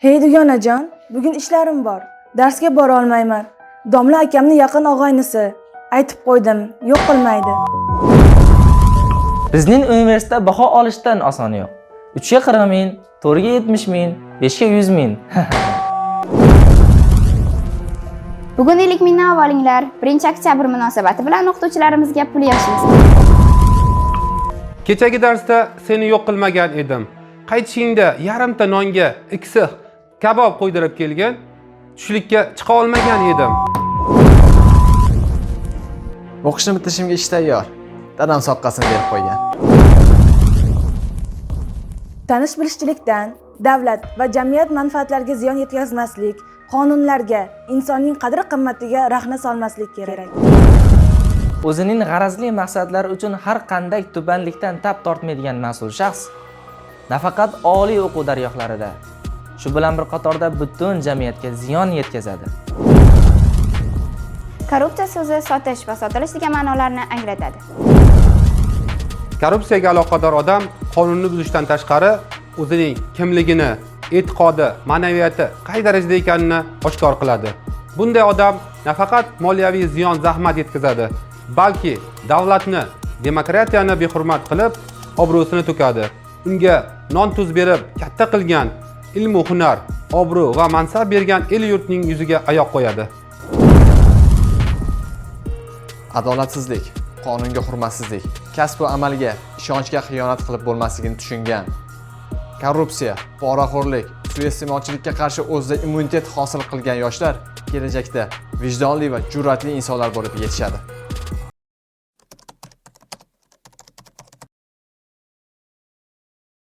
Hey dugonajon, bugun ishlarim bor. Darsga bora olmayman. Domla akamning yaqin og'aynisi. Aytib qo'ydim, yo'q qilmaydi. Bizning universitetda baho olishdan oson yo'q. 3 ga 40 ming, 4 ga 70 ming, 5 ga 100 ming. Bugun 50 mingdan avvalinglar 1-oktyabr munosabati bilan o'qituvchilarimizga pul yig'ishimiz. Kechagi darsda seni yo'q qilmagan edim. Qaytishingda yarimta nonga ikkisi kabob qo'ydirib kelgan, tushlikka chiqa olmagan edim. O'qishni bitirishimga ish tayyor. Dadam soqqasini berib qo'ygan. Tanish-bilishchilikdan davlat va jamiyat manfaatlariga ziyon yetkazmaslik, qonunlarga, insonning qadr-qimmatiga rahna solmaslik kerak. O'zining g'arazli maqsadlari uchun har qanday tubanlikdan tap tortmaydigan mas'ul shaxs nafaqat oliy o'quv dargohlarida, shu bilan bir qatorda butun jamiyatga ziyon yetkazadi. Korrupsiya so'zi sotish va sotilish degan ma'nolarni anglatadi. Korrupsiyaga aloqador odam qonunni buzishdan tashqari o'zining kimligini, e'tiqodi, ma'naviyati qay darajada ekanini oshkor qiladi. Bunday odam nafaqat moliyaviy ziyon zahmat yetkazadi, balki davlatni, demokratiyani behurmat qilib, obro'sini to'kadi. Unga non tuz berib katta qilgan, ilm va hunar, obro' va mansab bergan el yurtning yuziga oyoq qo'yadi. Adolatsizlik, qonunga hurmatsizlik, kasb va amalga, ishonchga xiyonat qilib bo'lmasligini tushungan. Korrupsiya, poraxo'rlik, suiiste'molchilikka qarshi o'zida immunitet hosil qilgan yoshlar kelajakda vijdonli va jur'atli insonlar bo'lib yetishadi.